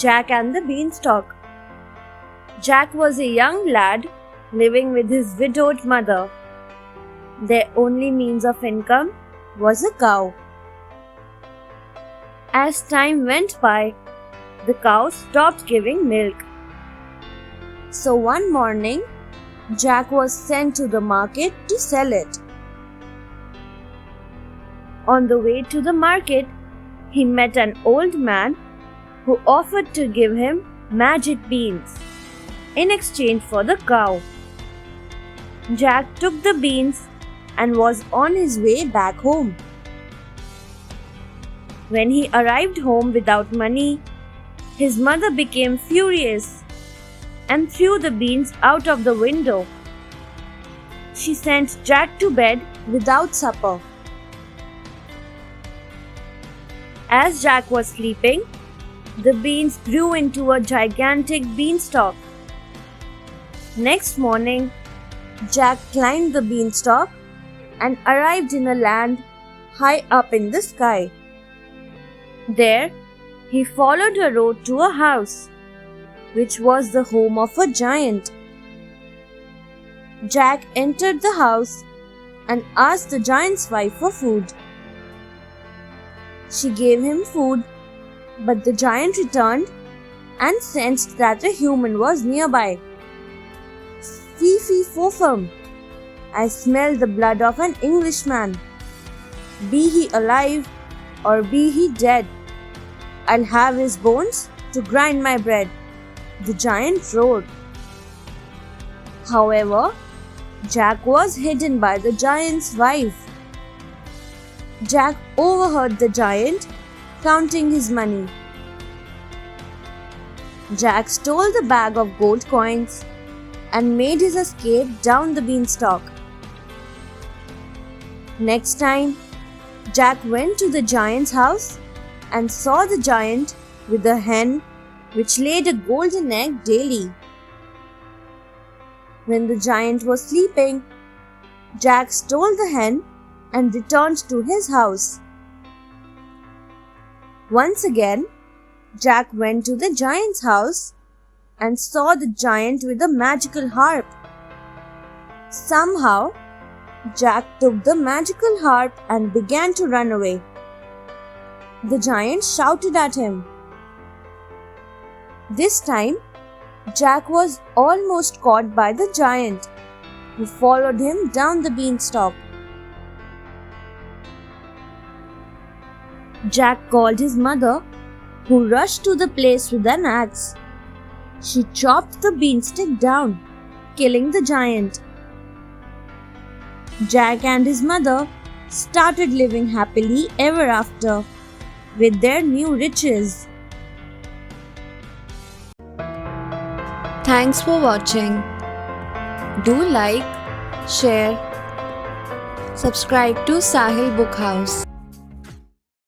Jack and the Beanstalk. Jack was a young lad living with his widowed mother. Their only means of income was a cow. As time went by, the cow stopped giving milk. So one morning, Jack was sent to the market to sell it. On the way to the market, he met an old man who offered to give him magic beans in exchange for the cow. Jack took the beans and was on his way back home. When he arrived home without money, his mother became furious and threw the beans out of the window. She sent Jack to bed without supper. As Jack was sleeping, the beans grew into a gigantic beanstalk. Next morning, Jack climbed the beanstalk and arrived in a land high up in the sky. There, he followed a road to a house, which was the home of a giant. Jack entered the house and asked the giant's wife for food. She gave him food, but the giant returned and sensed that a human was nearby. Fee fee fo fum, I smell the blood of an Englishman. Be he alive or be he dead, I'll have his bones to grind my bread, the giant roared. However, Jack was hidden by the giant's wife. Jack overheard the giant counting his money. Jack stole the bag of gold coins and made his escape down the beanstalk. Next time, Jack went to the giant's house and saw the giant with a hen which laid a golden egg daily. When the giant was sleeping, Jack stole the hen and returned to his house. Once again, Jack went to the giant's house and saw the giant with a magical harp. Somehow, Jack took the magical harp and began to run away. The giant shouted at him. This time, Jack was almost caught by the giant, who followed him down the beanstalk. Jack called his mother, who rushed to the place with an axe. She chopped the beanstalk down, killing the giant. Jack and his mother started living happily ever after with their new riches. Thanks for watching. Do like, share, subscribe to Sahil Book House.